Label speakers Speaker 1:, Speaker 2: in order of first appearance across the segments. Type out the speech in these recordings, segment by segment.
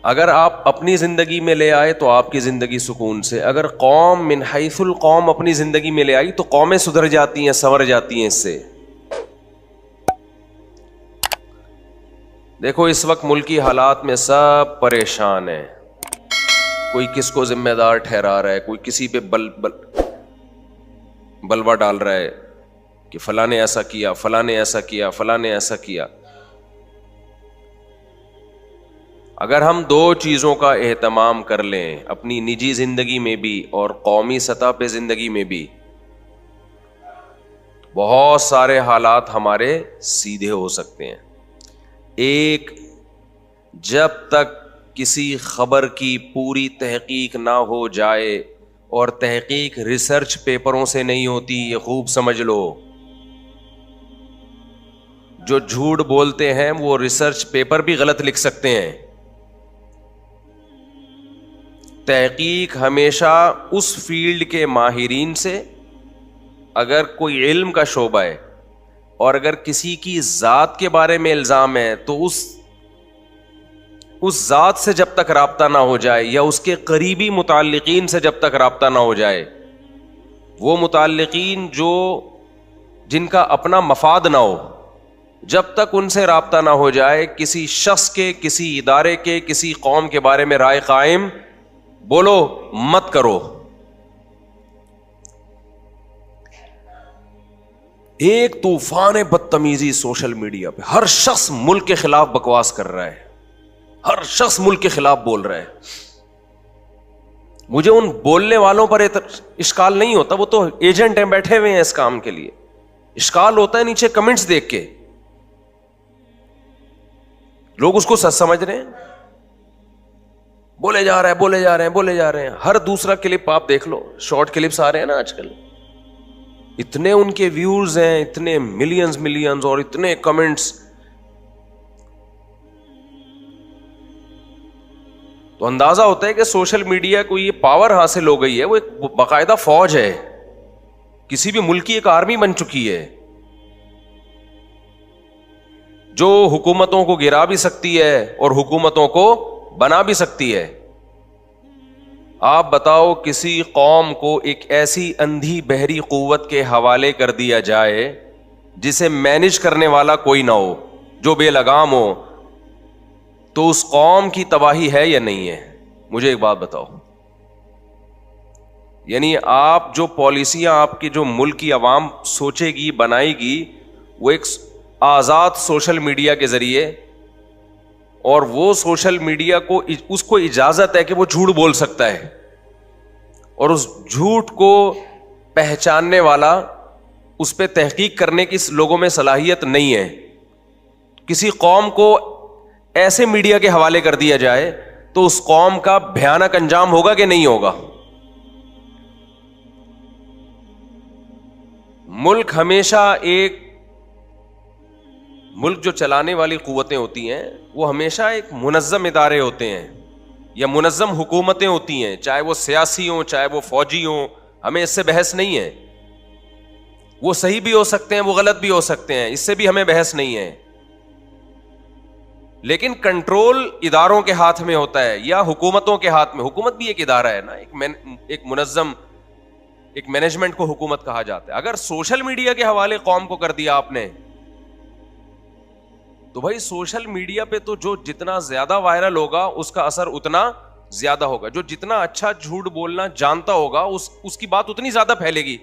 Speaker 1: اگر آپ اپنی زندگی میں لے آئے تو آپ کی زندگی سکون سے، اگر قوم من حیث القوم اپنی زندگی میں لے آئی تو قومیں سدھر جاتی ہیں، سنور جاتی ہیں اس سے۔ دیکھو اس وقت ملکی حالات میں سب پریشان ہیں، کوئی کس کو ذمہ دار ٹھہرا رہا ہے، کوئی کسی پہ بلوا ڈال رہا ہے کہ فلاں نے ایسا کیا، فلاں نے ایسا کیا، فلاں نے ایسا کیا۔ اگر ہم دو چیزوں کا اہتمام کر لیں، اپنی نجی زندگی میں بھی اور قومی سطح پہ زندگی میں بھی، بہت سارے حالات ہمارے سیدھے ہو سکتے ہیں۔ ایک، جب تک کسی خبر کی پوری تحقیق نہ ہو جائے، اور تحقیق ریسرچ پیپروں سے نہیں ہوتی، یہ خوب سمجھ لو۔ جو جھوٹ بولتے ہیں وہ ریسرچ پیپر بھی غلط لکھ سکتے ہیں۔ تحقیق ہمیشہ اس فیلڈ کے ماہرین سے، اگر کوئی علم کا شعبہ ہے اور اگر کسی کی ذات کے بارے میں الزام ہے تو اس ذات سے جب تک رابطہ نہ ہو جائے، یا اس کے قریبی متعلقین سے جب تک رابطہ نہ ہو جائے، وہ متعلقین جن کا اپنا مفاد نہ ہو، جب تک ان سے رابطہ نہ ہو جائے، کسی شخص کے، کسی ادارے کے، کسی قوم کے بارے میں رائے قائم بولو مت کرو۔ ایک طوفان بدتمیزی سوشل میڈیا پہ، ہر شخص ملک کے خلاف بکواس کر رہا ہے، ہر شخص ملک کے خلاف بول رہا ہے۔ مجھے ان بولنے والوں پر اشکال نہیں ہوتا، وہ تو ایجنٹ ہیں، بیٹھے ہوئے ہیں اس کام کے لیے۔ اشکال ہوتا ہے نیچے کمنٹس دیکھ کے، لوگ اس کو سچ سمجھ رہے ہیں، بولے جا رہے ہیں، بولے جا رہے ہیں، بولے جا رہے ہیں۔ ہر دوسرا کلپ آپ دیکھ لو، شارٹ کلپس آ رہے ہیں نا آج کل، اتنے ان کے ویوز ہیں، اتنے ملینز اور اتنے کمنٹس، تو اندازہ ہوتا ہے کہ سوشل میڈیا کو یہ پاور حاصل ہو گئی ہے، وہ ایک باقاعدہ فوج ہے، کسی بھی ملک کی ایک آرمی بن چکی ہے، جو حکومتوں کو گرا بھی سکتی ہے اور حکومتوں کو بنا بھی سکتی ہے۔ آپ بتاؤ کسی قوم کو ایک ایسی اندھی بحری قوت کے حوالے کر دیا جائے جسے مینج کرنے والا کوئی نہ ہو، جو بے لگام ہو، تو اس قوم کی تباہی ہے یا نہیں ہے؟ مجھے ایک بات بتاؤ۔ یعنی آپ جو پالیسیاں آپ کی جو ملک کی عوام سوچے گی، بنائے گی، وہ ایک آزاد سوشل میڈیا کے ذریعے، اور وہ سوشل میڈیا کو اس کو اجازت ہے کہ وہ جھوٹ بول سکتا ہے، اور اس جھوٹ کو پہچاننے والا، اس پہ تحقیق کرنے کی لوگوں میں صلاحیت نہیں ہے۔ کسی قوم کو ایسے میڈیا کے حوالے کر دیا جائے تو اس قوم کا بھیانک انجام ہوگا کہ نہیں ہوگا؟ ملک ہمیشہ ملک جو چلانے والی قوتیں ہوتی ہیں وہ ہمیشہ ایک منظم ادارے ہوتے ہیں یا منظم حکومتیں ہوتی ہیں، چاہے وہ سیاسی ہوں، چاہے وہ فوجی ہوں، ہمیں اس سے بحث نہیں ہے۔ وہ صحیح بھی ہو سکتے ہیں، وہ غلط بھی ہو سکتے ہیں، اس سے بھی ہمیں بحث نہیں ہے، لیکن کنٹرول اداروں کے ہاتھ میں ہوتا ہے یا حکومتوں کے ہاتھ میں۔ حکومت بھی ایک ادارہ ہے نا، ایک منظم، ایک مینجمنٹ کو حکومت کہا جاتا ہے۔ اگر سوشل میڈیا کے حوالے قوم کو کر دیا آپ نے، تو بھائی سوشل میڈیا پہ تو جو جتنا زیادہ وائرل ہوگا اس کا اثر اتنا زیادہ ہوگا، جو جتنا اچھا جھوٹ بولنا جانتا ہوگا اس کی بات اتنی زیادہ پھیلے گی۔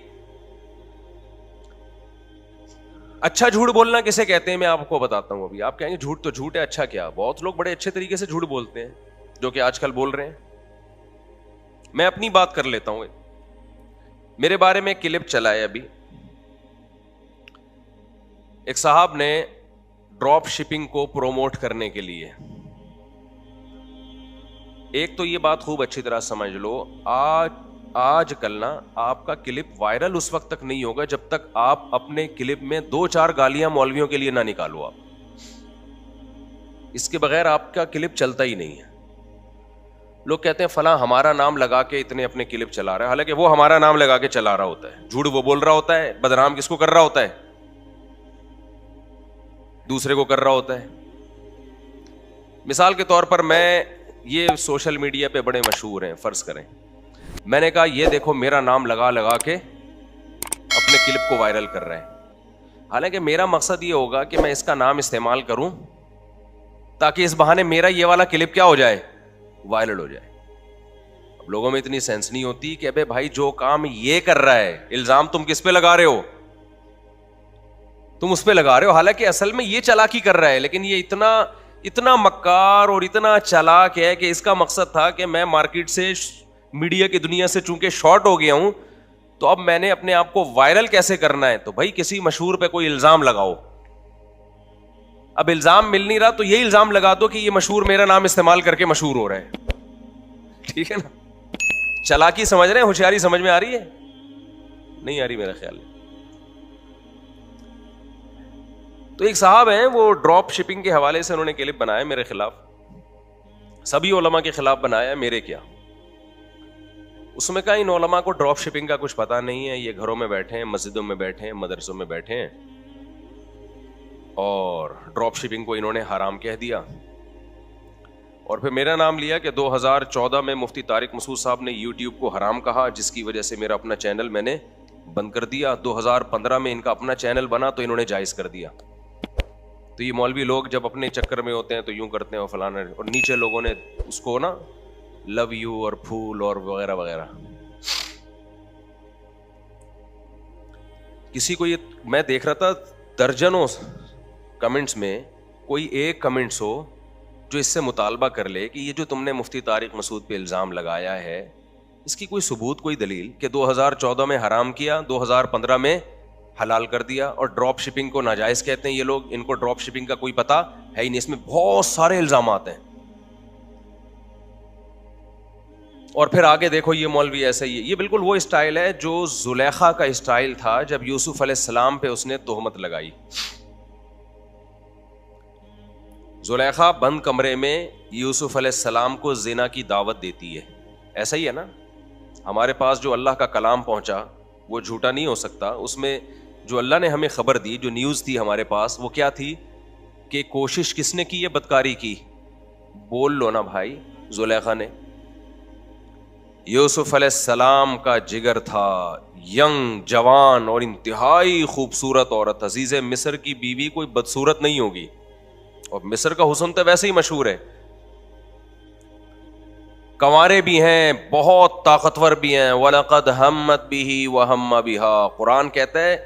Speaker 1: اچھا جھوٹ بولنا کسے کہتے ہیں میں آپ کو بتاتا ہوں۔ ابھی آپ کہیں گے جھوٹ تو جھوٹ ہے، اچھا کیا؟ بہت لوگ بڑے اچھے طریقے سے جھوٹ بولتے ہیں جو کہ آج کل بول رہے ہیں۔ میں اپنی بات کر لیتا ہوں، میرے بارے میں کلپ چلا ہے ابھی، ایک صاحب نے ڈراپ شپنگ کو پروموٹ کرنے کے لیے، ایک تو یہ بات خوب اچھی طرح سمجھ لو، آج کل نا آپ کا کلپ وائرل اس وقت تک نہیں ہوگا جب تک آپ اپنے کلپ میں 2-4 گالیاں مولویوں کے لیے نہ نکالو۔ آپ اس کے بغیر آپ کا کلپ چلتا ہی نہیں ہے۔ لوگ کہتے ہیں فلاں ہمارا نام لگا کے اتنے اپنے کلپ چلا رہا ہے، حالانکہ وہ ہمارا نام لگا کے چلا رہا ہوتا ہے، جھوٹ وہ بول رہا ہوتا ہے، بدنام کس کو کر رہا ہوتا ہے؟ دوسرے کو کر رہا ہوتا ہے۔ مثال کے طور پر میں یہ سوشل میڈیا پہ بڑے مشہور ہیں. فرض کریں میں نے کہا یہ دیکھو میرا نام لگا لگا کے اپنے کلپ کو وائرل کر رہے ہیں. حالانکہ میرا مقصد یہ ہوگا کہ میں اس کا نام استعمال کروں تاکہ اس بہانے میرا یہ والا کلپ کیا ہو جائے, وائرل ہو جائے. اب لوگوں میں اتنی سینس نہیں ہوتی کہ ابے بھائی جو کام یہ کر رہا ہے الزام تم کس پہ لگا رہے ہو, تم اس پہ لگا رہے ہو, حالانکہ اصل میں یہ چالاکی کر رہا ہے. لیکن یہ اتنا مکار اور اتنا چالاک ہے کہ اس کا مقصد تھا کہ میں مارکیٹ سے, میڈیا کی دنیا سے چونکہ شارٹ ہو گیا ہوں تو اب میں نے اپنے آپ کو وائرل کیسے کرنا ہے, تو بھائی کسی مشہور پہ کوئی الزام لگاؤ. اب الزام مل نہیں رہا تو یہی الزام لگا دو کہ یہ مشہور میرا نام استعمال کر کے مشہور ہو رہا ہے. ٹھیک ہے نا, چالاکی سمجھ رہے ہیں, ہوشیاری سمجھ میں آ رہی ہے, نہیں آ رہی میرا خیال ہے. تو ایک صاحب ہیں وہ ڈراپ شپنگ کے حوالے سے انہوں نے کلپ بنایا میرے خلاف, سبھی علماء کے خلاف بنایا, میرے کیا. اس میں کہا ان علماء کو ڈراپ شپنگ کا کچھ پتا نہیں ہے, یہ گھروں میں بیٹھے ہیں, مسجدوں میں بیٹھے ہیں, مدرسوں میں بیٹھے ہیں اور ڈراپ شپنگ کو انہوں نے حرام کہہ دیا. اور پھر میرا نام لیا کہ 2014 میں مفتی طارق مسعود صاحب نے یوٹیوب کو حرام کہا, جس کی وجہ سے میرا اپنا چینل میں نے بند کر دیا. 2015 میں ان کا اپنا چینل بنا تو انہوں نے جائز کر دیا. تو یہ مولوی لوگ جب اپنے چکر میں ہوتے ہیں تو یوں کرتے ہیں اور فلانا, اور نیچے لوگوں نے اس کو نا لو یو اور پھول اور وغیرہ وغیرہ. کسی کو یہ میں دیکھ رہا تھا درجنوں کمنٹس میں کوئی ایک کمنٹس ہو جو اس سے مطالبہ کر لے کہ یہ جو تم نے مفتی طارق مسعود پہ الزام لگایا ہے اس کی کوئی ثبوت, کوئی دلیل کہ 2014 میں حرام کیا, 2015 میں حلال کر دیا, اور ڈراپ شپنگ کو ناجائز کہتے ہیں یہ لوگ. ان کو ڈراپ شپنگ کا کوئی پتہ ہے ہی نہیں, اس میں بہت سارے الزامات ہیں. اور پھر آگے دیکھو یہ مولوی ایسا ہی ہے. یہ بالکل وہ اسٹائل ہے جو زلیخا کا اسٹائل تھا جب یوسف علیہ السلام پہ اس نے تہمت لگائی. زلیخا بند کمرے میں یوسف علیہ السلام کو زنا کی دعوت دیتی ہے. ایسا ہی ہے نا, ہمارے پاس جو اللہ کا کلام پہنچا وہ جھوٹا نہیں ہو سکتا. اس میں جو اللہ نے ہمیں خبر دی, جو نیوز تھی ہمارے پاس, وہ کیا تھی کہ کوشش کس نے کی ہے بدکاری کی, بول لو نا بھائی. زلیخا نے, یوسف علیہ السلام کا جگر تھا, ینگ, جوان اور انتہائی خوبصورت عورت. عزیز مصر کی بیوی کوئی بدصورت نہیں ہوگی, اور مصر کا حسن تو ویسے ہی مشہور ہے. کنوارے بھی ہیں, بہت طاقتور بھی ہیں. وَلَقَدْ هَمَّتْ بِهِ وَهَمَّ بِهَا. قرآن کہتا ہے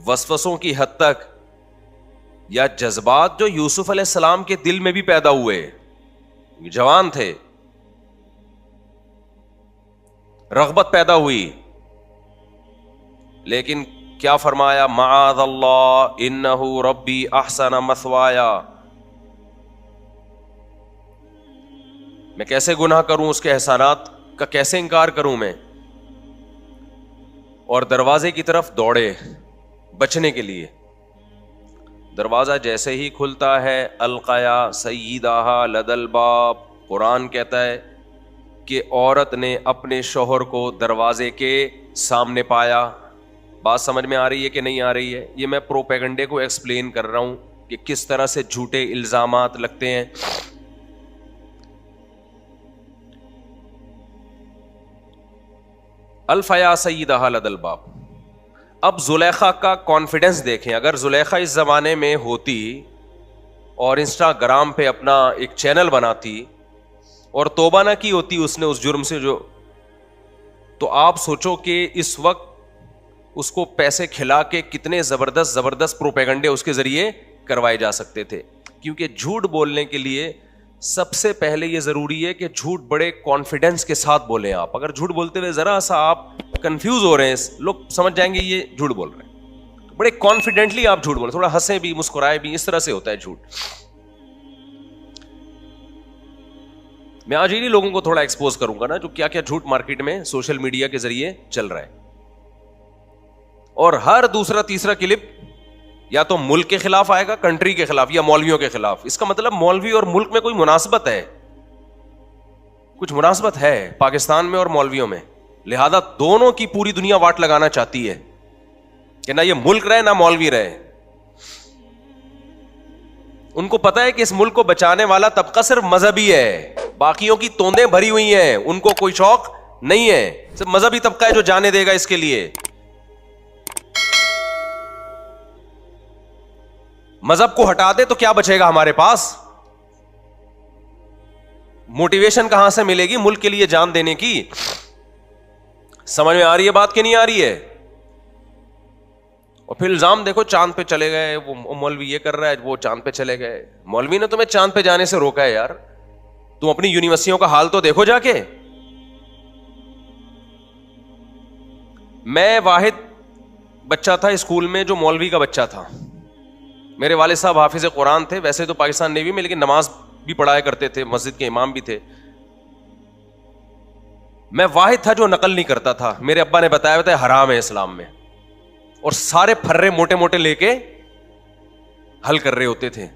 Speaker 1: وسوسوں کی حد تک یا جذبات جو یوسف علیہ السلام کے دل میں بھی پیدا ہوئے, جوان تھے, رغبت پیدا ہوئی, لیکن کیا فرمایا, معاذ اللہ انہ ربی احسن مثوایا. میں کیسے گناہ کروں, اس کے احسانات کا کیسے انکار کروں میں. اور دروازے کی طرف دوڑے بچنے کے لیے. دروازہ جیسے ہی کھلتا ہے, القیا سیدہا لدى الباب. قرآن کہتا ہے کہ عورت نے اپنے شوہر کو دروازے کے سامنے پایا. بات سمجھ میں آ رہی ہے کہ نہیں آ رہی ہے؟ یہ میں پروپیگنڈے کو ایکسپلین کر رہا ہوں کہ کس طرح سے جھوٹے الزامات لگتے ہیں. الفیا سیدہا لدى الباب. اب زلیخا کا کانفیڈنس دیکھیں. اگر زلیخا اس زمانے میں ہوتی اور انسٹاگرام پہ اپنا ایک چینل بناتی اور توبہ نہ کی ہوتی اس نے اس جرم سے, جو تو آپ سوچو کہ اس وقت اس کو پیسے کھلا کے کتنے زبردست پروپیگنڈے اس کے ذریعے کروائے جا سکتے تھے. کیونکہ جھوٹ بولنے کے لیے سب سے پہلے یہ ضروری ہے کہ جھوٹ بڑے کانفیڈنس کے ساتھ بولیں. آپ اگر جھوٹ بولتے ہوئے ذرا سا آپ کنفیوز ہو رہے ہیں, لوگ سمجھ جائیں گے یہ جھوٹ بول رہے ہیں. بڑے کانفیڈنٹلی آپ جھوٹ بولیں, تھوڑا ہنسیں بھی, مسکرائے بھی, اس طرح سے ہوتا ہے جھوٹ. میں آج انہی لوگوں کو تھوڑا ایکسپوز کروں گا نا جو کیا کیا جھوٹ مارکیٹ میں سوشل میڈیا کے ذریعے چل رہا ہے. اور ہر دوسرا تیسرا کلپ یا تو ملک کے خلاف آئے گا, کنٹری کے خلاف, یا مولویوں کے خلاف. اس کا مطلب مولوی اور ملک میں کوئی مناسبت ہے, کچھ مناسبت ہے پاکستان میں اور مولویوں میں. لہذا دونوں کی پوری دنیا واٹ لگانا چاہتی ہے کہ نہ یہ ملک رہے نہ مولوی رہے. ان کو پتا ہے کہ اس ملک کو بچانے والا طبقہ صرف مذہبی ہے, باقیوں کی توندیں بھری ہوئی ہیں, ان کو کوئی شوق نہیں ہے. صرف مذہبی طبقہ ہے جو جانے دے گا اس کے لیے. مذہب کو ہٹا دے تو کیا بچے گا ہمارے پاس؟ موٹیویشن کہاں سے ملے گی ملک کے لیے جان دینے کی؟ سمجھ میں آ رہی ہے بات کہ نہیں آ رہی ہے؟ اور پھر الزام دیکھو, چاند پہ چلے گئے, وہ مولوی یہ کر رہا ہے, وہ چاند پہ چلے گئے. مولوی نے تمہیں چاند پہ جانے سے روکا ہے یار. تم اپنی یونیورسٹیوں کا حال تو دیکھو جا کے. میں واحد بچہ تھا اسکول میں جو مولوی کا بچہ تھا. میرے والد صاحب حافظ قرآن تھے, ویسے تو پاکستان نیوی میں, لیکن نماز بھی پڑھایا کرتے تھے, مسجد کے امام بھی تھے. میں واحد تھا جو نقل نہیں کرتا تھا. میرے ابا نے بتایا تھا حرام ہے اسلام میں, اور سارے پھرے موٹے موٹے لے کے حل کر رہے ہوتے تھے.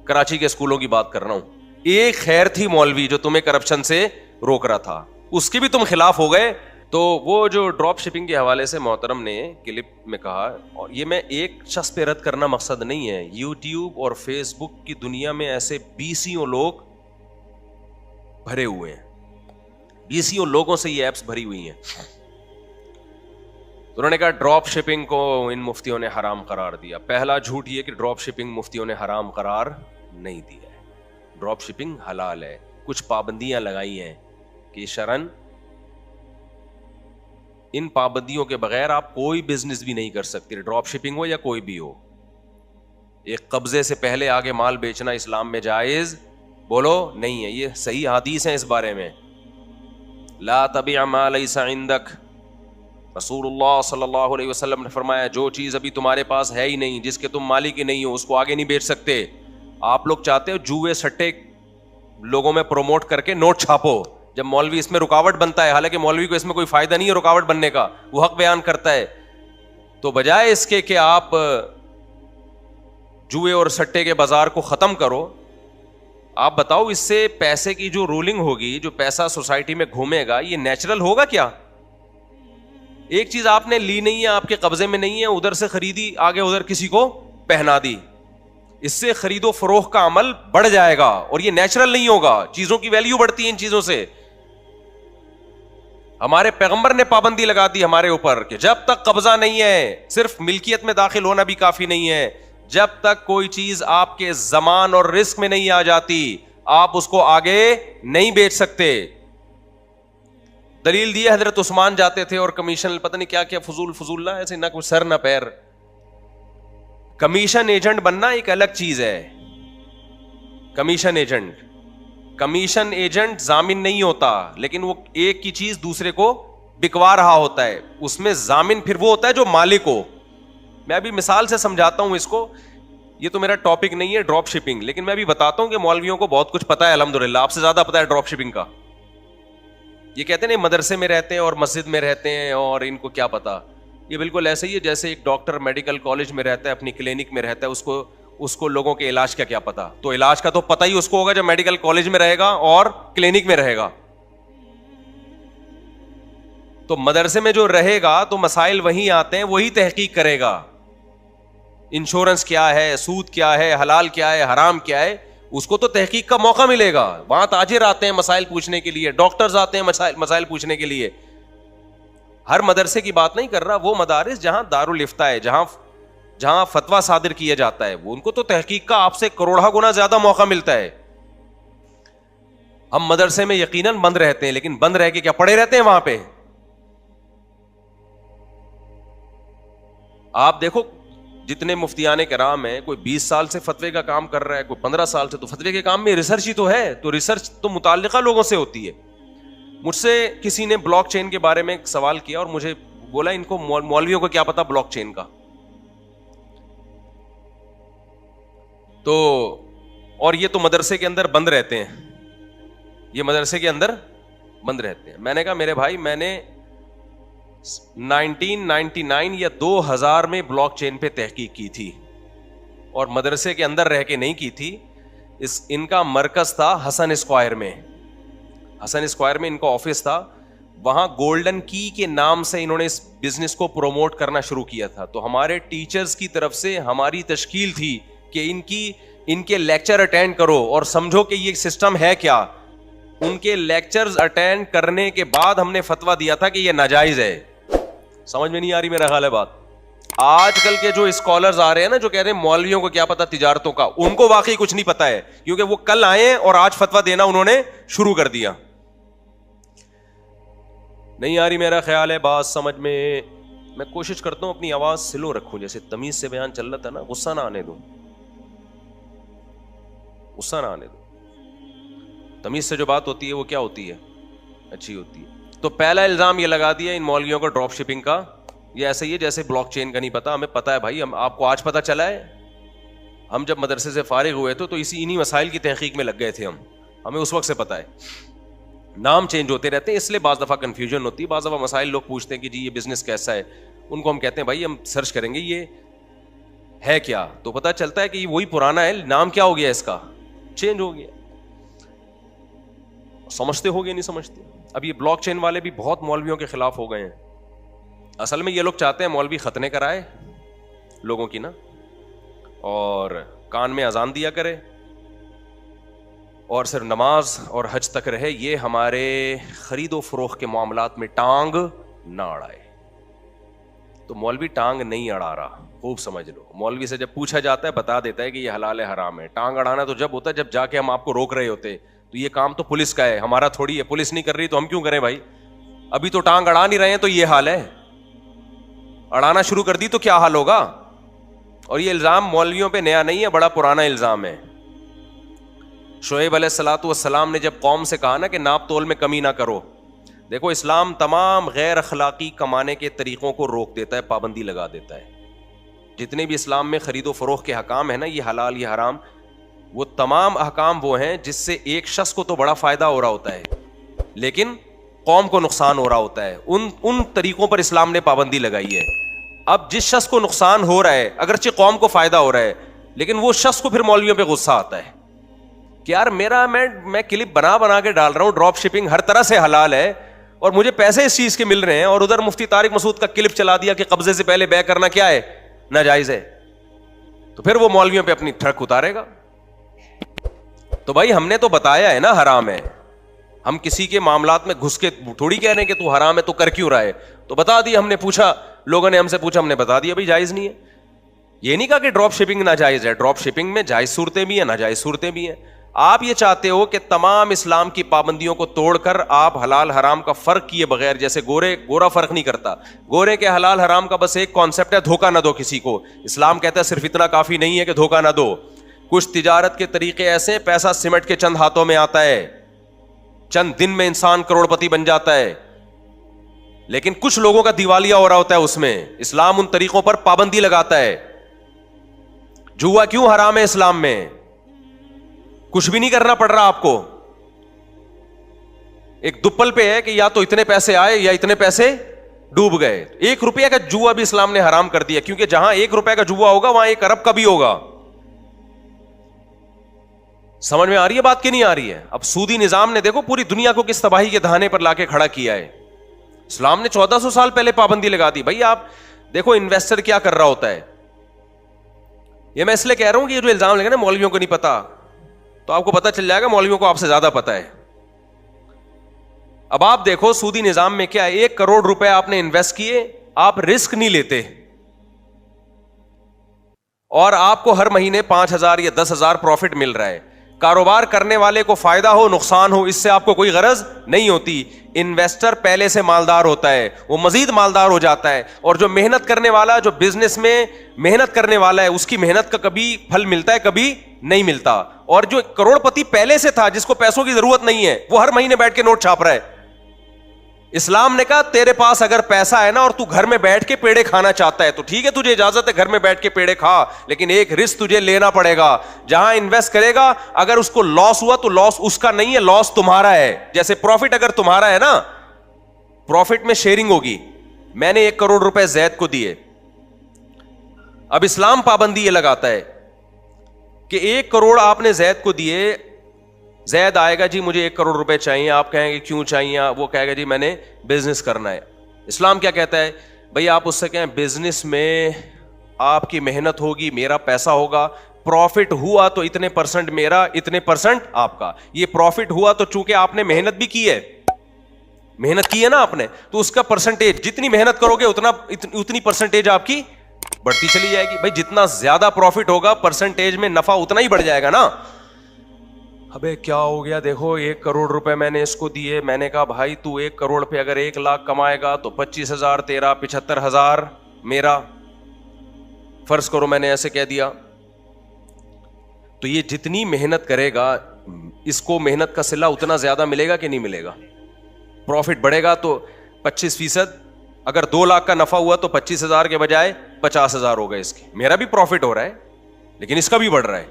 Speaker 1: کراچی کے اسکولوں کی بات کر رہا ہوں. ایک خیر تھی مولوی جو تمہیں کرپشن سے روک رہا تھا, اس کے بھی تم خلاف ہو گئے. تو وہ جو ڈراپ شپنگ کے حوالے سے محترم نے کلپ میں کہا, اور یہ میں ایک شخص پہ رد کرنا مقصد نہیں ہے, یوٹیوب اور فیس بک کی دنیا میں ایسے بیسیوں لوگ بھرے ہوئے ہیں, بیسیوں لوگوں سے یہ ایپس بھری ہوئی ہیں. انہوں نے کہا ڈراپ شپنگ کو ان مفتیوں نے حرام قرار دیا. پہلا جھوٹ یہ کہ ڈراپ شپنگ مفتیوں نے حرام قرار نہیں دیا ہے. ڈراپ شپنگ حلال ہے. کچھ پابندیاں لگائی ہیں کہ شرعن ان پابندیوں کے بغیر آپ کوئی بزنس بھی نہیں کر سکتے, ڈراپ شپنگ ہو یا کوئی بھی ہو. ایک قبضے سے پہلے آگے مال بیچنا اسلام میں جائز بولو نہیں ہے. یہ صحیح حدیث ہیں اس بارے میں. لا تبع ما لیس عندک, رسول اللہ صلی اللہ علیہ وسلم نے فرمایا جو چیز ابھی تمہارے پاس ہے ہی نہیں, جس کے تم مالک ہی نہیں ہو, اس کو آگے نہیں بیچ سکتے. آپ لوگ چاہتے ہو جوئے سٹے لوگوں میں پروموٹ کر کے نوٹ چھاپو, جب مولوی اس میں رکاوٹ بنتا ہے, حالانکہ مولوی کو اس میں کوئی فائدہ نہیں ہے رکاوٹ بننے کا, وہ حق بیان کرتا ہے, تو بجائے اس کے کہ آپ جوئے اور سٹے کے بازار کو ختم کرو, آپ بتاؤ اس سے پیسے کی جو رولنگ ہوگی, جو پیسہ سوسائٹی میں گھومے گا, یہ نیچرل ہوگا کیا؟ ایک چیز آپ نے لی نہیں ہے, آپ کے قبضے میں نہیں ہے, ادھر سے خریدی, آگے ادھر کسی کو پہنا دی, اس سے خرید و فروخت کا عمل بڑھ جائے گا, اور یہ نیچرل نہیں ہوگا. چیزوں کی ویلیو بڑھتی ہے ان چیزوں سے. ہمارے پیغمبر نے پابندی لگا دی ہمارے اوپر کہ جب تک قبضہ نہیں ہے, صرف ملکیت میں داخل ہونا بھی کافی نہیں ہے, جب تک کوئی چیز آپ کے زمان اور رزق میں نہیں آ جاتی آپ اس کو آگے نہیں بیچ سکتے. دلیل دی حضرت عثمان جاتے تھے اور کمیشن پتہ نہیں کیا کیا فضول نہ, ایسے نہ کوئی سر نہ پیر. کمیشن ایجنٹ بننا ایک الگ چیز ہے. کمیشن ایجنٹ ضامن نہیں ہوتا, لیکن وہ ایک کی چیز دوسرے کو بکوا رہا ہوتا ہے, اس میں ضامن پھر وہ ہوتا ہے جو مالک ہو. میں ابھی مثال سے سمجھاتا ہوں اس کو, یہ تو میرا ٹاپک نہیں ہے ڈراپ شپنگ, لیکن میں ابھی بتاتا ہوں کہ مولویوں کو بہت کچھ پتا ہے الحمدللہ, آپ سے زیادہ پتا ہے ڈراپ شپنگ کا. یہ کہتے ہیں مدرسے میں رہتے ہیں اور مسجد میں رہتے ہیں اور ان کو کیا پتا. یہ بالکل ایسے ہی ہے جیسے ایک ڈاکٹر میڈیکل کالج میں رہتا ہے, اپنی کلینک میں رہتا ہے, اس کو لوگوں کے علاج کا کیا پتا. تو علاج کا تو پتہ ہی اس کو ہوگا جب میڈیکل کالج میں رہے گا اور کلینک میں رہے گا. تو مدرسے میں جو رہے گا تو مسائل وہیں آتے ہیں, وہی تحقیق کرے گا. انشورنس کیا ہے, سود کیا ہے, حلال کیا ہے, حرام کیا ہے, اس کو تو تحقیق کا موقع ملے گا. وہاں تاجر آتے ہیں مسائل پوچھنے کے لیے, ڈاکٹرز آتے ہیں مسائل پوچھنے کے لیے. ہر مدرسے کی بات نہیں کر رہا, وہ مدارس جہاں دارالافتاء ہے, جہاں فتویٰ صادر کیا جاتا ہے, وہ ان کو تو تحقیق کا آپ سے کروڑا گنا زیادہ موقع ملتا ہے. ہم مدرسے میں یقیناً بند رہتے ہیں, لیکن بند رہ کے کیا پڑے رہتے ہیں وہاں پہ. آپ دیکھو جتنے مفتیان کرام ہیں, کوئی 20 سال سے فتوے کا کام کر رہا ہے, کوئی 15 سال سے, تو فتوے کے کام میں ریسرچ ہی تو ہے. تو ریسرچ تو متعلقہ لوگوں سے ہوتی ہے. مجھ سے کسی نے بلاک چین کے بارے میں ایک سوال کیا اور مجھے بولا ان کو مولویوں کو کیا پتا بلاک چین کا. تو اور یہ تو مدرسے کے اندر بند رہتے ہیں, یہ مدرسے کے اندر بند رہتے ہیں. میں نے کہا میرے بھائی, میں نے 1999 یا 2000 میں بلاک چین پہ تحقیق کی تھی, اور مدرسے کے اندر رہ کے نہیں کی تھی. ان کا مرکز تھا حسن اسکوائر میں ان کا آفس تھا. وہاں گولڈن کی کے نام سے انہوں نے اس بزنس کو پروموٹ کرنا شروع کیا تھا. تو ہمارے ٹیچرز کی طرف سے ہماری تشکیل تھی کہ ان کے لیکچر اٹینڈ کرو اور سمجھو کہ یہ سسٹم ہے کیا. ان کے لیکچرز اٹینڈ کرنے کے بعد ہم نے فتویٰ دیا تھا کہ یہ ناجائز ہے. سمجھ میں نہیں آ رہی میرا خیال ہے بات. آج کل کے جو اسکالرز آ رہے ہیں نا, جو کہہ رہے ہیں مولویوں کو کیا پتا تجارتوں کا, ان کو واقعی کچھ نہیں پتا ہے, کیونکہ وہ کل آئے اور آج فتویٰ دینا انہوں نے شروع کر دیا. نہیں آ رہی میرا خیال ہے بات سمجھ میں. میں کوشش کرتا ہوں اپنی آواز سلو رکھوں, جیسے تمیز سے بیان چل رہا تھا نا, غصہ نہ آنے دوں, غصہ نہ آنے دوں. تمیز سے جو بات ہوتی ہے وہ کیا ہوتی ہے, اچھی ہوتی ہے. تو پہلا الزام یہ لگا دیا ان مولویوں کو ڈراپ شپنگ کا. یہ ایسا ہی ہے جیسے بلاک چین کا نہیں پتا, ہمیں پتا ہے بھائی, ہم آپ کو آج پتا چلا ہے. ہم جب مدرسے سے فارغ ہوئے تھے تو انہی مسائل کی تحقیق میں لگ گئے تھے ہمیں اس وقت سے پتا ہے. نام چینج ہوتے رہتے ہیں, اس لیے بعض دفعہ کنفیوژن ہوتی ہے. بعض دفعہ مسائل لوگ پوچھتے ہیں کہ جی یہ بزنس کیسا ہے, ان کو ہم کہتے ہیں بھائی ہم سرچ کریں گے یہ ہے کیا, تو پتا چلتا ہے کہ یہ وہی پرانا ہے, نام کیا ہو گیا اس کا, چینج ہو گیا. سمجھتے ہو گیا نہیں سمجھتے. اب یہ بلاک چین والے بھی بہت مولویوں کے خلاف ہو گئے ہیں. اصل میں یہ لوگ چاہتے ہیں مولوی ختنے کرائے لوگوں کی نا, اور کان میں اذان دیا کرے اور صرف نماز اور حج تک رہے. یہ ہمارے خرید و فروخت کے معاملات میں ٹانگ نہ اڑائے. تو مولوی ٹانگ نہیں اڑا رہا, خوب سمجھ لو. مولوی سے جب پوچھا جاتا ہے بتا دیتا ہے کہ یہ حلال ہے حرام ہے. ٹانگ اڑانا تو جب ہوتا ہے جب جا کے ہم آپ کو روک رہے ہوتے, تو یہ کام تو پولیس کا ہے, ہمارا تھوڑی ہے. پولیس نہیں کر رہی تو ہم کیوں کریں بھائی. ابھی تو ٹانگ اڑا نہیں رہے ہیں تو یہ حال ہے, اڑانا شروع کر دی تو کیا حال ہوگا. اور یہ الزام مولویوں پہ نیا نہیں ہے, بڑا پرانا الزام ہے. شعیب علیہ الصلوۃ والسلام نے جب قوم سے کہا نا کہ ناپ تول میں کمی نہ کرو, دیکھو اسلام تمام غیر اخلاقی کمانے کے طریقوں کو روک دیتا ہے, پابندی لگا دیتا ہے. جتنے بھی اسلام میں خرید و فروخت کے حکام ہیں نا, یہ حلال یہ حرام, وہ تمام احکام وہ ہیں جس سے ایک شخص کو تو بڑا فائدہ ہو رہا ہوتا ہے لیکن قوم کو نقصان ہو رہا ہوتا ہے. ان طریقوں پر اسلام نے پابندی لگائی ہے. اب جس شخص کو نقصان ہو رہا ہے, اگرچہ قوم کو فائدہ ہو رہا ہے, لیکن وہ شخص کو پھر مولویوں پہ غصہ آتا ہے کہ یار میں کلپ بنا کے ڈال رہا ہوں, ڈراپ شپنگ ہر طرح سے حلال ہے اور مجھے پیسے اس چیز کے مل رہے ہیں, اور ادھر مفتی طارق مسعود کا کلپ چلا دیا کہ قبضے سے پہلے بے کرنا کیا ہے, ناجائز ہے. تو پھر وہ مولویوں پہ اپنی ٹرک اتارے گا. تو بھائی ہم نے تو بتایا ہے نا حرام ہے. ہم کسی کے معاملات میں گھس کے تھوڑی کہہ رہے ہیں کہ تو حرام ہے تو کر کیوں رہا ہے, تو بتا دیا. ہم نے پوچھا, لوگوں نے ہم سے پوچھا, ہم نے بتا دیا بھائی جائز نہیں ہے. یہ نہیں کہا کہ ڈراپ شپنگ ناجائز ہے, ڈراپ شپنگ میں جائز صورتیں بھی ہیں ناجائز صورتیں بھی ہیں. آپ یہ چاہتے ہو کہ تمام اسلام کی پابندیوں کو توڑ کر آپ حلال حرام کا فرق کیے بغیر, جیسے گورا فرق نہیں کرتا, گورے کے حلال حرام کا بس ایک کانسیپٹ ہے, دھوکہ نہ دو کسی کو. اسلام کہتا ہے صرف اتنا کافی نہیں ہے کہ دھوکہ نہ دو. کچھ تجارت کے طریقے ایسے, پیسہ سمٹ کے چند ہاتھوں میں آتا ہے, چند دن میں انسان کروڑ پتی بن جاتا ہے, لیکن کچھ لوگوں کا دیوالیہ ہو رہا ہوتا ہے اس میں. اسلام ان طریقوں پر پابندی لگاتا ہے. جوا کیوں حرام ہے اسلام میں؟ کچھ بھی نہیں کرنا پڑ رہا آپ کو. ایک دپل پہ ہے کہ یا تو اتنے پیسے آئے یا اتنے پیسے ڈوب گئے. 1 روپیہ کا جوا بھی اسلام نے حرام کر دیا, کیونکہ جہاں 1 روپے کا جوا ہوگا وہاں 1 ارب کا بھی ہوگا. سمجھ میں آ رہی ہے بات کہ نہیں آ رہی ہے؟ اب سودی نظام نے دیکھو پوری دنیا کو کس تباہی کے دہانے پر لا کے کھڑا کیا ہے. اسلام نے 1400 سال پہلے پابندی لگا دی. بھائی آپ دیکھو انویسٹر کیا کر رہا ہوتا ہے. یہ میں اس لیے کہہ رہا ہوں کہ یہ جو الزام لگا نا مولویوں کو نہیں پتا, تو آپ کو پتا چل جائے گا مولویوں کو آپ سے زیادہ پتا ہے. اب آپ دیکھو سودی نظام میں کیا ہے, 1 کروڑ روپے آپ نے انویسٹ کیے, آپ رسک نہیں لیتے, اور آپ کو ہر مہینے 5,000 یا 10,000 پروفٹ مل رہا ہے. کاروبار کرنے والے کو فائدہ ہو نقصان ہو اس سے آپ کو کوئی غرض نہیں ہوتی. انویسٹر پہلے سے مالدار ہوتا ہے, وہ مزید مالدار ہو جاتا ہے, اور جو محنت کرنے والا, جو بزنس میں محنت کرنے والا ہے, اس کی محنت کا کبھی پھل ملتا ہے کبھی نہیں ملتا. اور جو کروڑ پتی پہلے سے تھا, جس کو پیسوں کی ضرورت نہیں ہے, وہ ہر مہینے بیٹھ کے نوٹ چھاپ رہا ہے. اسلام نے کہا تیرے پاس اگر پیسہ ہے نا اور تو گھر میں بیٹھ کے پیڑے کھانا چاہتا ہے تو ٹھیک ہے, تجھے اجازت ہے گھر میں بیٹھ کے پیڑے کھا, لیکن ایک رسک تجھے لینا پڑے گا. جہاں انویسٹ کرے گا اگر اس کو لاس ہوا تو لاس اس کا نہیں ہے, لاس تمہارا ہے. جیسے پروفٹ اگر تمہارا ہے نا, پروفٹ میں شیئرنگ ہوگی. میں نے 1 کروڑ روپے زید کو دیے. اب اسلام پابندی یہ لگاتا ہے کہ 1 کروڑ آپ نے زید کو دیے, زید آئے گا جی مجھے 1 کروڑ روپے چاہیے, آپ کہیں گے کیوں چاہیے, وہ کہے گا جی میں نے بزنس کرنا ہے. اسلام کیا کہتا ہے, بھئی آپ اس سے کہیں بزنس میں آپ کی محنت ہوگی, میرا پیسہ ہوگا, پروفٹ ہوا تو اتنے پرسنٹ میرا, اتنے پرسنٹ آپ کا. یہ پروفٹ ہوا تو چونکہ آپ نے محنت بھی کی ہے, محنت کی ہے نا آپ نے, تو اس کا پرسنٹیج, جتنی محنت کرو گے اتنی پرسنٹیج آپ کی بڑھتی چلی جائے گی. بھائی جتنا زیادہ پروفٹ ہوگا پرسنٹیج میں نفع اتنا ہی بڑھ جائے گا نا. ابے کیا ہو گیا, دیکھو 1 کروڑ روپے میں نے اس کو دیے, میں نے کہا بھائی تو 1 کروڑ پہ اگر 1 لاکھ کمائے گا تو 25,000 تیرا, 75,000 میرا, فرض کرو میں نے ایسے کہہ دیا. تو یہ جتنی محنت کرے گا اس کو محنت کا صلہ اتنا زیادہ ملے گا کہ نہیں ملے گا. پروفٹ بڑھے گا تو 25%, اگر 2 لاکھ کا نفع ہوا تو 25,000 کے بجائے 50,000 ہوگا اس کی. میرا بھی پروفٹ ہو رہا ہے لیکن اس کا بھی بڑھ رہا ہے.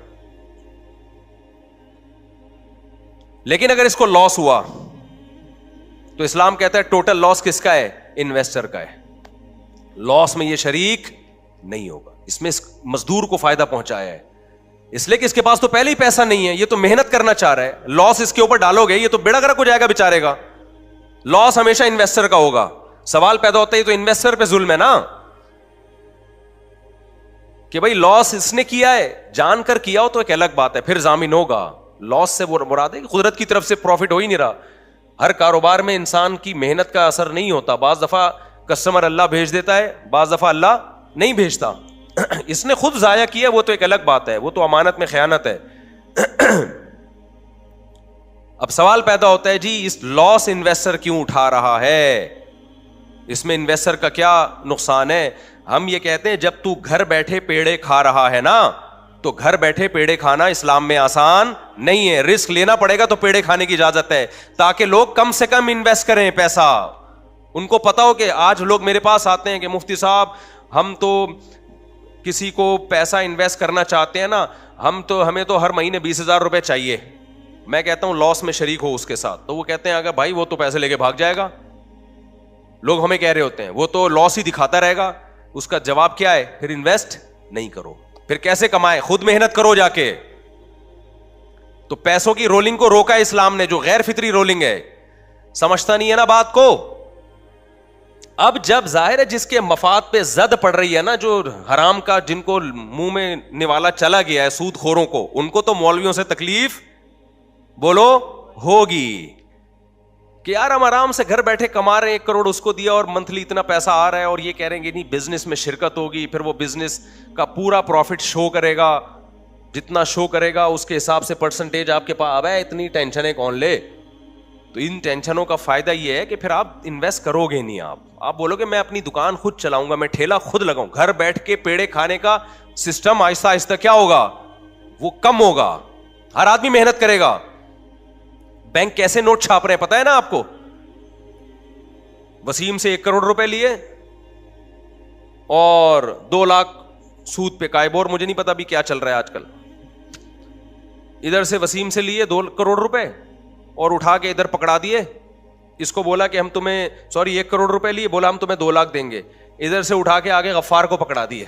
Speaker 1: لیکن اگر اس کو لاس ہوا تو اسلام کہتا ہے ٹوٹل لاس کس کا ہے؟ انویسٹر کا ہے. لاس میں یہ شریک نہیں ہوگا, اس میں اس مزدور کو فائدہ پہنچایا ہے, اس لیے کہ اس کے پاس تو پہلے ہی پیسہ نہیں ہے, یہ تو محنت کرنا چاہ رہا ہے. لاس اس کے اوپر ڈالو گے یہ تو بیڑا گرک ہو جائے گا بیچارے کا. لاس ہمیشہ انویسٹر کا ہوگا. سوال پیدا ہوتا ہے تو انویسٹر پہ ظلم ہے نا, کہ بھائی لاس اس نے کیا ہے, جان کر کیا ہو تو ایک الگ بات ہے, پھر ضامن ہوگا. لاس سے وہ مراد ہے کہ قدرت کی طرف سے پروفٹ ہو ہی نہیں رہا. ہر کاروبار میں انسان کی محنت کا اثر نہیں ہوتا. بعض دفعہ کسٹمر اللہ بھیج دیتا ہے, بعض دفعہ اللہ نہیں بھیجتا. اس نے خود ضائع کیا وہ تو ایک الگ بات ہے, وہ تو امانت میں خیانت ہے. اب سوال پیدا ہوتا ہے جی اس لاس انویسٹر کیوں اٹھا رہا ہے, اس میں انویسٹر کا کیا نقصان ہے؟ ہم یہ کہتے ہیں جب تو گھر بیٹھے پیڑے کھا رہا ہے نا, تو گھر بیٹھے پیڑے کھانا اسلام میں آسان نہیں ہے. رسک لینا پڑے گا تو پیڑے کھانے کی اجازت ہے, تاکہ لوگ کم سے کم انویسٹ کریں پیسہ. ان کو پتا ہو کہ آج لوگ میرے پاس آتے ہیں کہ مفتی صاحب ہم تو کسی کو پیسہ انویسٹ کرنا چاہتے ہیں نا, ہمیں تو ہر مہینے 20,000 روپے چاہیے. میں کہتا ہوں لاس میں شریک ہو اس کے ساتھ, تو وہ کہتے ہیں اگر بھائی وہ تو پیسے لے کے بھاگ جائے گا. لوگ ہمیں کہہ رہے ہوتے ہیں وہ تو لاس ہی دکھاتا رہے گا. اس کا جواب کیا ہے؟ پھر انویسٹ نہیں کرو. پھر کیسے کمائے؟ خود محنت کرو جا کے. تو پیسوں کی رولنگ کو روکا اسلام نے, جو غیر فطری رولنگ ہے. سمجھتا نہیں ہے نا بات کو. اب جب ظاہر ہے جس کے مفاد پہ زد پڑ رہی ہے نا, جو حرام کا جن کو منہ میں نوالا چلا گیا ہے, سود خوروں کو, ان کو تو مولویوں سے تکلیف بولو ہوگی کہ یار ہم آرام سے گھر بیٹھے کما رہے ہیں, 1 کروڑ اس کو دیا اور منتھلی اتنا پیسہ آ رہا ہے, اور یہ کہہ رہے ہیں کہ نہیں بزنس میں شرکت ہوگی, پھر وہ بزنس کا پورا پروفٹ شو کرے گا, جتنا شو کرے گا اس کے حساب سے پرسنٹیج آپ کے پاس. اب ہے اتنی ٹینشنیں کون لے؟ تو ان ٹینشنوں کا فائدہ یہ ہے کہ پھر آپ انویسٹ کرو گے نہیں. آپ بولو گے میں اپنی دکان خود چلاؤں گا, میں ٹھیلا خود لگاؤں. گھر بیٹھ کے پیڑے کھانے کا سسٹم آہستہ آہستہ کیا ہوگا؟ وہ کم ہوگا. ہر آدمی محنت کرے گا. بینک کیسے نوٹ چھاپ رہے ہیں پتا ہے نا آپ کو؟ وسیم سے 1 کروڑ روپے لیے اور 2 لاکھ سود پہ قائبور, مجھے نہیں پتا بھی کیا چل رہا ہے آج کل. ادھر سے وسیم سے لیے 2 کروڑ روپے اور اٹھا کے ادھر پکڑا دیے. اس کو بولا کہ ہم تمہیں 1 کروڑ روپے لیے, بولا ہم تمہیں 2 لاکھ دیں گے. ادھر سے اٹھا کے آگے غفار کو پکڑا دیے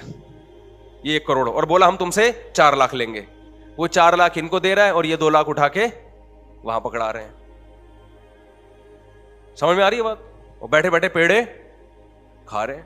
Speaker 1: یہ 1 کروڑ, اور بولا ہم تم سے 4 لاکھ لیں گے. وہ 4 لاکھ ان کو دے رہا ہے اور یہ 2 لاکھ اٹھا کے وہاں پکڑا رہے ہیں. سمجھ میں آ رہی ہے بات؟ وہ بیٹھے بیٹھے پیڑے کھا رہے ہیں.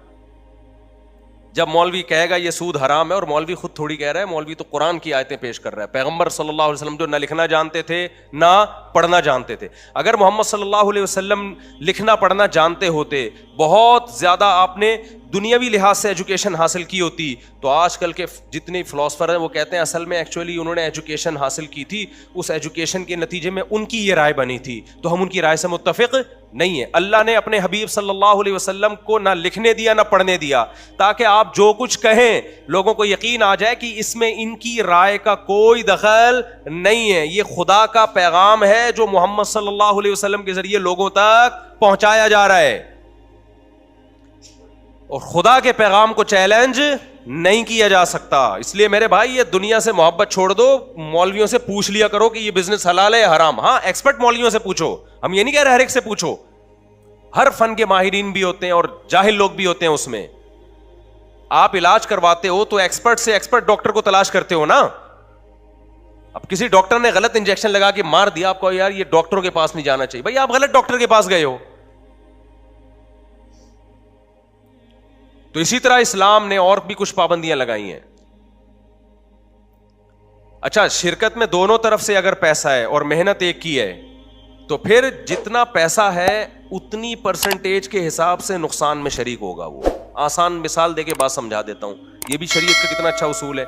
Speaker 1: جب مولوی کہے گا یہ سود حرام ہے, اور مولوی خود تھوڑی کہہ رہا ہے, مولوی تو قرآن کی آیتیں پیش کر رہا ہے. پیغمبر صلی اللہ علیہ وسلم جو نہ لکھنا جانتے تھے نہ پڑھنا جانتے تھے. اگر محمد صلی اللہ علیہ وسلم لکھنا پڑھنا جانتے ہوتے, بہت زیادہ آپ نے دنیاوی لحاظ سے ایجوکیشن حاصل کی ہوتی, تو آج کل کے جتنے فلاسفر ہیں وہ کہتے ہیں اصل میں ایکچولی انہوں نے ایجوکیشن حاصل کی تھی, اس ایجوکیشن کے نتیجے میں ان کی یہ رائے بنی تھی, تو ہم ان کی رائے سے متفق نہیں ہے. اللہ نے اپنے حبیب صلی اللہ علیہ وسلم کو نہ لکھنے دیا نہ پڑھنے دیا, تاکہ آپ جو کچھ کہیں لوگوں کو یقین آ جائے کہ اس میں ان کی رائے کا کوئی دخل نہیں ہے. یہ خدا کا پیغام ہے جو محمد صلی اللہ علیہ وسلم کے ذریعے لوگوں تک پہنچایا جا رہا ہے, اور خدا کے پیغام کو چیلنج نہیں کیا جا سکتا. اس لیے میرے بھائی یہ دنیا سے محبت چھوڑ دو, مولویوں سے پوچھ لیا کرو کہ یہ بزنس حلال ہے حرام. ہاں ایکسپرٹ مولویوں سے پوچھو, ہم یہ نہیں کہہ رہے ہر ایک سے پوچھو, ہر فن کے ماہرین بھی ہوتے ہیں اور جاہل لوگ بھی ہوتے ہیں. اس میں آپ علاج کرواتے ہو تو ایکسپرٹ سے ایکسپرٹ ڈاکٹر کو تلاش کرتے ہو نا. اب کسی ڈاکٹر نے غلط انجیکشن لگا کے مار دیا, آپ کو یار یہ ڈاکٹروں کے پاس نہیں جانا چاہیے, بھائی آپ غلط ڈاکٹر کے پاس گئے ہو. تو اسی طرح اسلام نے اور بھی کچھ پابندیاں لگائی ہیں. اچھا شرکت میں دونوں طرف سے اگر پیسہ ہے اور محنت ایک کی ہے تو پھر جتنا پیسہ ہے اتنی پرسنٹیج کے حساب سے نقصان میں شریک ہوگا وہ. آسان مثال دے کے بات سمجھا دیتا ہوں, یہ بھی شریعت کا کتنا اچھا اصول ہے.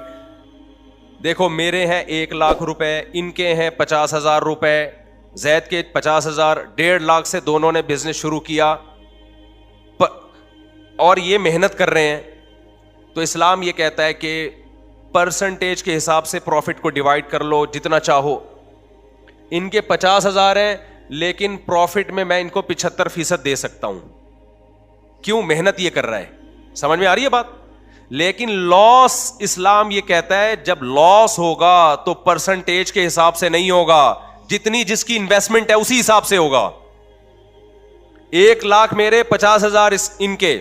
Speaker 1: دیکھو میرے ہیں 1,00,000 روپے, ان کے ہیں 50,000 روپے, زید کے 50,000, 1.5 لاکھ سے دونوں نے بزنس شروع کیا اور یہ محنت کر رہے ہیں. تو اسلام یہ کہتا ہے کہ پرسنٹیج کے حساب سے پروفٹ کو ڈیوائڈ کر لو جتنا چاہو. ان کے 50,000 ہیں لیکن پروفٹ میں ان کو 75% دے سکتا ہوں. کیوں؟ محنت یہ کر رہا ہے. سمجھ میں آ رہی ہے بات؟ لیکن لاس اسلام یہ کہتا ہے جب لاس ہوگا تو پرسنٹیج کے حساب سے نہیں ہوگا, جتنی جس کی انویسٹمنٹ ہے اسی حساب سے ہوگا. 1,00,000 میرے, 50,000 ان کے,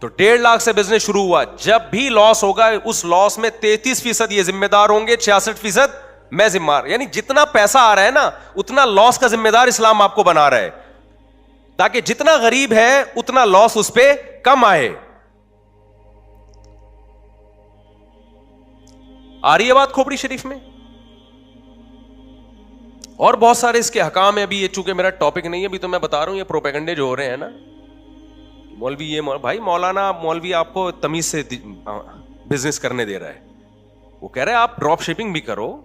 Speaker 1: تو 1.5 لاکھ سے بزنس شروع ہوا. جب بھی لاس ہوگا اس لاس میں 33% یہ ذمہ دار ہوں گے, 66% میں ذمہ دار. یعنی جتنا پیسہ آ رہا ہے نا اتنا لاس کا ذمہ دار اسلام آپ کو بنا رہا ہے, تاکہ جتنا غریب ہے اتنا لاس اس پہ کم آئے. آ رہی ہے بات کھوپڑی شریف میں؟ اور بہت سارے اس کے حکام ہیں. ابھی یہ چونکہ میرا ٹاپک نہیں ہے, ابھی تو میں بتا رہا ہوں یہ پروپیگنڈے جو ہو رہے ہیں نا, مولوی یہ بھائی مولانا مولوی آپ کو تمیز سے بزنس کرنے دے رہا ہے. وہ کہہ رہے ہیں آپ ڈراپ شپنگ بھی کرو,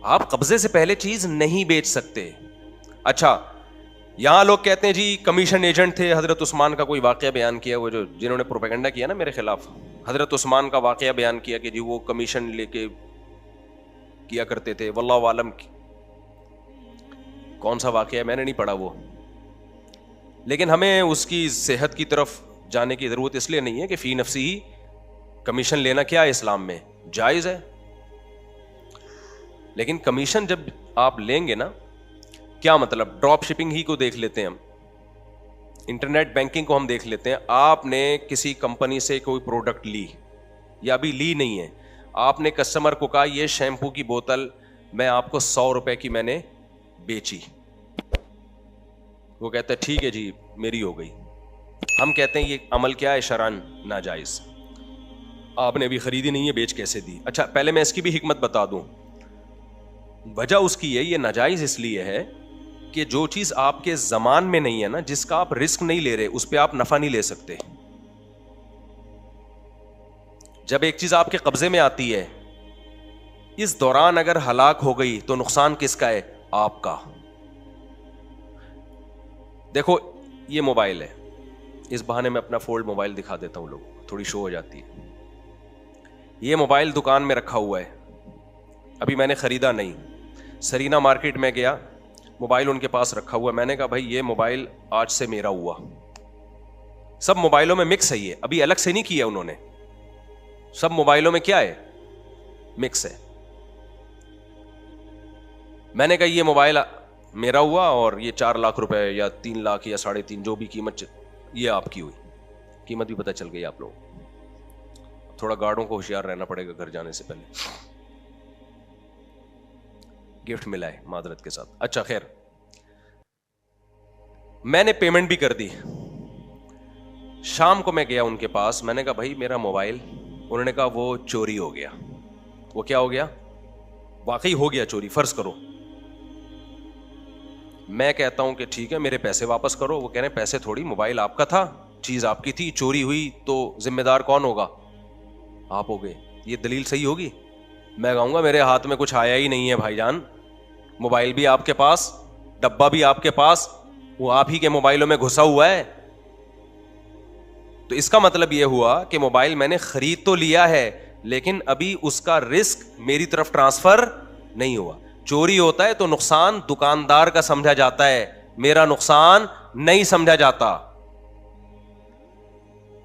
Speaker 1: آپ قبضے سے پہلے چیز نہیں بیچ سکتے. اچھا یہاں لوگ کہتے ہیں جی کمیشن ایجنٹ تھے. حضرت عثمان کا کوئی واقعہ بیان کیا, وہ جو جنہوں نے پروپیگنڈا کیا نا میرے خلاف, حضرت عثمان کا واقعہ بیان کیا کہ جی وہ کمیشن لے کے کیا کرتے تھے. واللہ عالم کون سا واقعہ ہے, میں نے نہیں پڑھا وہ. لیکن ہمیں اس کی صحت کی طرف جانے کی ضرورت اس لیے نہیں ہے کہ فی نفسی ہی کمیشن لینا کیا ہے اسلام میں جائز ہے. لیکن کمیشن جب آپ لیں گے نا, کیا مطلب؟ ڈراپ شپنگ ہی کو دیکھ لیتے ہیں ہم, انٹرنیٹ بینکنگ کو ہم دیکھ لیتے ہیں. آپ نے کسی کمپنی سے کوئی پروڈکٹ لی یا ابھی لی نہیں ہے, آپ نے کسٹمر کو کہا یہ شیمپو کی بوتل میں آپ کو 100 روپے کی میں نے بیچی. وہ کہتا ہے ٹھیک ہے جی میری ہو گئی. ہم کہتے ہیں یہ عمل کیا ہے؟ شرعاً ناجائز. آپ نے ابھی خریدی نہیں ہے, بیچ کیسے دی؟ اچھا پہلے میں اس کی بھی حکمت بتا دوں. وجہ اس کی ہے, یہ ناجائز اس لیے ہے کہ جو چیز آپ کے زمان میں نہیں ہے نا, جس کا آپ رسک نہیں لے رہے, اس پہ آپ نفع نہیں لے سکتے. جب ایک چیز آپ کے قبضے میں آتی ہے, اس دوران اگر ہلاک ہو گئی تو نقصان کس کا ہے؟ آپ کا. دیکھو یہ موبائل ہے, اس بہانے میں اپنا فولڈ موبائل دکھا دیتا ہوں, لوگوں کو تھوڑی شو ہو جاتی ہے. یہ موبائل دکان میں رکھا ہوا ہے, ابھی میں نے خریدا نہیں. سرینا مارکیٹ میں گیا, موبائل ان کے پاس رکھا ہوا ہے. میں نے کہا بھائی یہ موبائل آج سے میرا ہوا. سب موبائلوں میں مکس ہے, یہ ابھی الگ سے نہیں کیا انہوں نے, سب موبائلوں میں کیا ہے؟ مکس ہے. میں نے کہا یہ موبائل میرا ہوا اور یہ 4 لاکھ روپے یا 3 لاکھ یا 3.5 جو بھی قیمت یہ آپ کی ہوئی. قیمت بھی پتہ چل گئی آپ لوگوں. تھوڑا گارڈوں کو ہوشیار رہنا پڑے گا گھر جانے سے پہلے. گفٹ ملا ہے معذرت کے ساتھ. اچھا خیر, میں نے پیمنٹ بھی کر دی. شام کو میں گیا ان کے پاس, میں نے کہا بھائی میرا موبائل. انہوں نے کہا وہ چوری ہو گیا. وہ کیا ہو گیا؟ واقعی ہو گیا چوری, فرض کرو. میں کہتا ہوں کہ ٹھیک ہے میرے پیسے واپس کرو. وہ کہہ رہے ہیں پیسے تھوڑی, موبائل آپ کا تھا, چیز آپ کی تھی, چوری ہوئی تو ذمہ دار کون ہوگا؟ آپ ہو گئے. یہ دلیل صحیح ہوگی؟ میں کہوں گا میرے ہاتھ میں کچھ آیا ہی نہیں ہے بھائی جان, موبائل بھی آپ کے پاس, ڈبہ بھی آپ کے پاس, وہ آپ ہی کے موبائلوں میں گھسا ہوا ہے. تو اس کا مطلب یہ ہوا کہ موبائل میں نے خرید تو لیا ہے لیکن ابھی اس کا رسک میری طرف ٹرانسفر نہیں ہوا. چوری ہوتا ہے تو نقصان دکاندار کا سمجھا جاتا ہے, میرا نقصان نہیں سمجھا جاتا.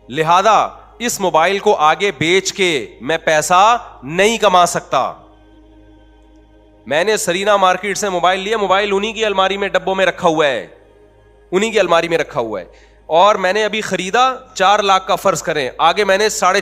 Speaker 1: لہذا اس موبائل کو آگے بیچ کے میں پیسہ نہیں کما سکتا. میں نے سرینا مارکیٹ سے موبائل لیا, موبائل انہی کی الماری میں ڈبوں میں رکھا ہوا ہے, انہی کی الماری میں رکھا ہوا ہے, اور میں نے ابھی خریدا 4 لاکھ کا, فرض کریں, آگے میں نے 4.5